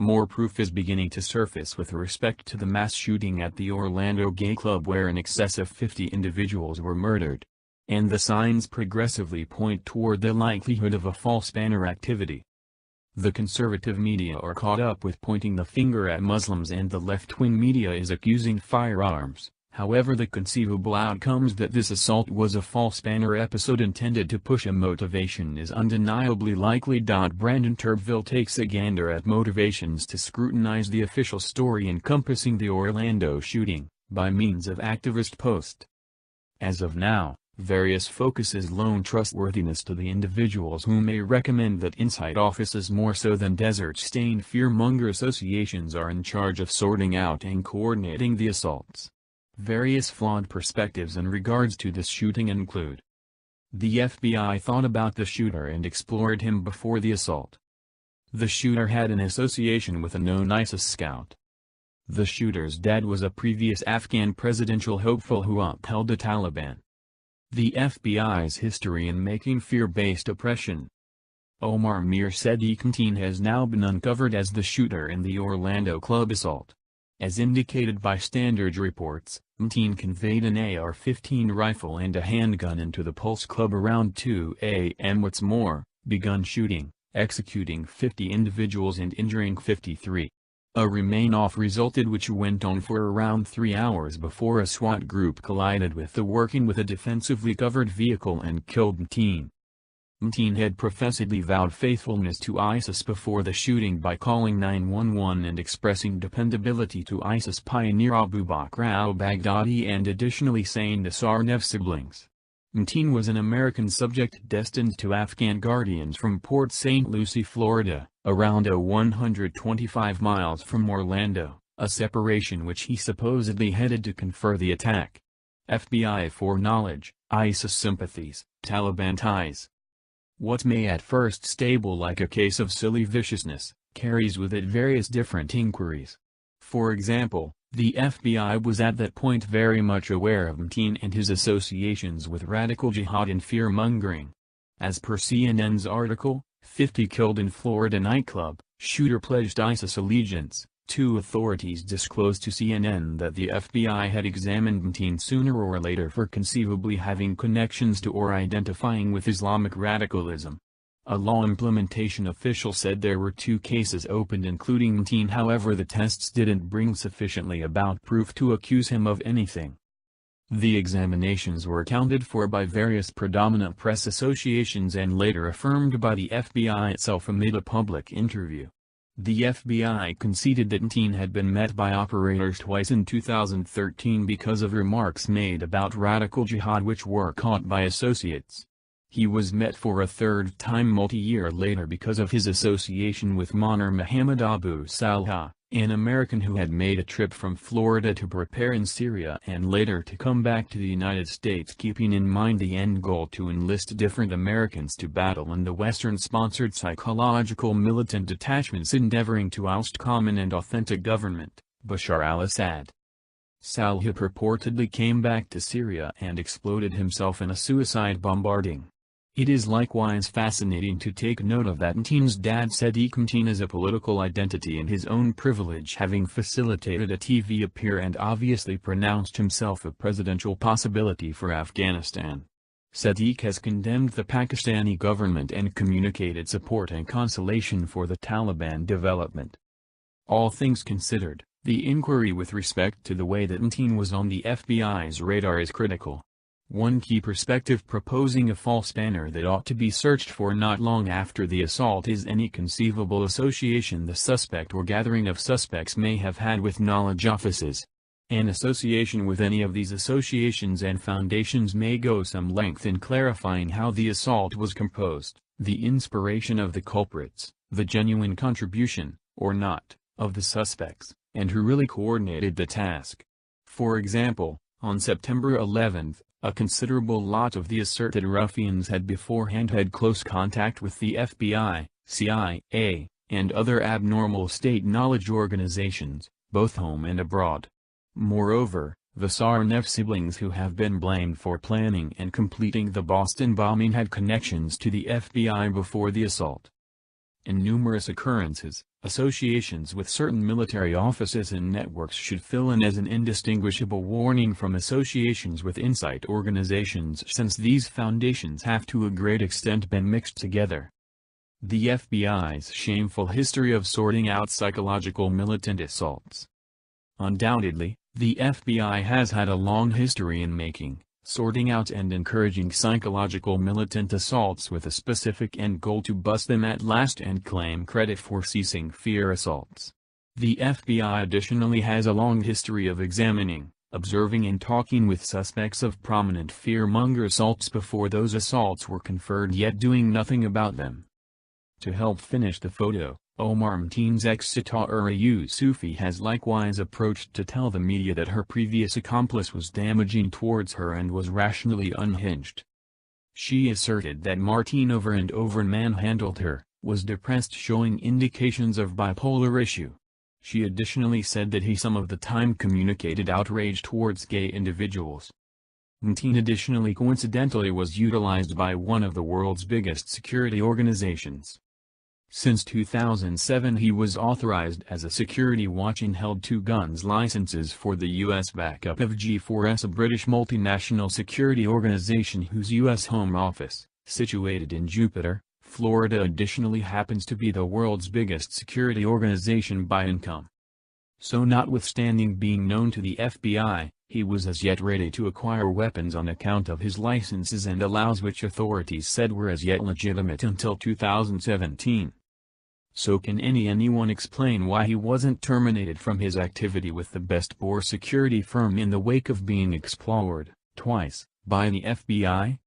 More proof is beginning to surface with respect to the mass shooting at the Orlando gay club where in excess of 50 individuals were murdered. And the signs progressively point toward the likelihood of a false banner activity. The conservative media are caught up with pointing the finger at Muslims and the left-wing media is accusing firearms. However, the conceivable outcomes that this assault was a false banner episode intended to push a motivation is undeniably likely. Brandon Turbeville takes a gander at motivations to scrutinize the official story encompassing the Orlando shooting, by means of activist post. As of now, various focuses loan trustworthiness to the individuals who may recommend that inside offices more so than desert-stained fearmonger associations are in charge of sorting out and coordinating the assaults. Various flawed perspectives in regards to this shooting include: the FBI thought about the shooter and explored him before the assault. The shooter had an association with a known ISIS scout. The shooter's dad was a previous Afghan presidential hopeful who upheld the Taliban. The FBI's history in making fear-based oppression. Omar Mir Sadiq Mteen has now been uncovered as the shooter in the Orlando club assault. As indicated by Standard reports, Mteen conveyed an AR-15 rifle and a handgun into the Pulse Club around 2 a.m. What's more, begun shooting, executing 50 individuals and injuring 53. A remain-off resulted which went on for around 3 hours before a SWAT group collided with the working with a defensively covered vehicle and killed Mteen. Mteen had professedly vowed faithfulness to ISIS before the shooting by calling 911 and expressing dependability to ISIS pioneer Abu Bakr al-Baghdadi and additionally saying the Tsarnaev siblings. Mteen was an American subject destined to Afghan guardians from Port St. Lucie, Florida, around 125 miles from Orlando, a separation which he supposedly headed to confer the attack. FBI foreknowledge, ISIS sympathies, Taliban ties. What may at first stable like a case of silly viciousness, carries with it various different inquiries. For example, the FBI was at that point very much aware of Mteen and his associations with radical jihad and fear-mongering. As per CNN's article, 50 killed in Florida nightclub, shooter pledged ISIS allegiance. Two authorities disclosed to CNN that the FBI had examined Mteen sooner or later for conceivably having connections to or identifying with Islamic radicalism. A law implementation official said there were 2 cases opened including Mteen, however the tests didn't bring sufficiently about proof to accuse him of anything. The examinations were accounted for by various predominant press associations and later affirmed by the FBI itself amid a public interview. The FBI conceded that Mteen had been met by operators twice in 2013 because of remarks made about radical jihad which were caught by associates. He was met for a third time multi-year later because of his association with Manar Muhammad Abu Salha, an American who had made a trip from Florida to prepare in Syria and later to come back to the United States, keeping in mind the end goal to enlist different Americans to battle in the Western-sponsored psychological militant detachments endeavoring to oust common and authentic government, Bashar al-Assad. Salha purportedly came back to Syria and exploded himself in a suicide bombarding. It is likewise fascinating to take note of that Mteen's dad Sadiq Mteen is a political identity in his own privilege, having facilitated a TV appear and obviously pronounced himself a presidential possibility for Afghanistan. Sadiq has condemned the Pakistani government and communicated support and consolation for the Taliban development. All things considered, the inquiry with respect to the way that Mteen was on the FBI's radar is critical. One key perspective proposing a false banner that ought to be searched for not long after the assault is any conceivable association the suspect or gathering of suspects may have had with knowledge offices. An association with any of these associations and foundations may go some length in clarifying how the assault was composed, the inspiration of the culprits, the genuine contribution, or not, of the suspects, and who really coordinated the task. For example, on September 11, a considerable lot of the asserted ruffians had beforehand had close contact with the FBI, CIA, and other abnormal state knowledge organizations, both home and abroad. Moreover, the Tsarnaev siblings who have been blamed for planning and completing the Boston bombing had connections to the FBI before the assault. In numerous occurrences, associations with certain military offices and networks should fill in as an indistinguishable warning from associations with insight organizations, since these foundations have to a great extent been mixed together. The FBI's shameful history of sorting out psychological militant assaults. Undoubtedly, the FBI has had a long history in making, sorting out and encouraging psychological militant assaults with a specific end goal to bust them at last and claim credit for ceasing fear assaults. The FBI additionally has a long history of examining, observing and talking with suspects of prominent fearmonger assaults before those assaults were conferred, yet doing nothing about them. To help finish the photo, Omar Mateen's ex-Sitara Yusufi has likewise approached to tell the media that her previous accomplice was damaging towards her and was rationally unhinged. She asserted that Martin over and over manhandled her, was depressed, showing indications of bipolar issue. She additionally said that he some of the time communicated outrage towards gay individuals. Mateen additionally coincidentally was utilized by one of the world's biggest security organizations. Since 2007 he was authorized as a security watch and held 2 guns licenses for the U.S. backup of G4S, a British multinational security organization whose U.S. home office, situated in Jupiter, Florida, additionally happens to be the world's biggest security organization by income. So notwithstanding being known to the FBI, he was as yet ready to acquire weapons on account of his licenses and allows, which authorities said were as yet legitimate until 2017. So can anyone explain why he wasn't terminated from his activity with the best Boer security firm in the wake of being explored, twice, by the FBI?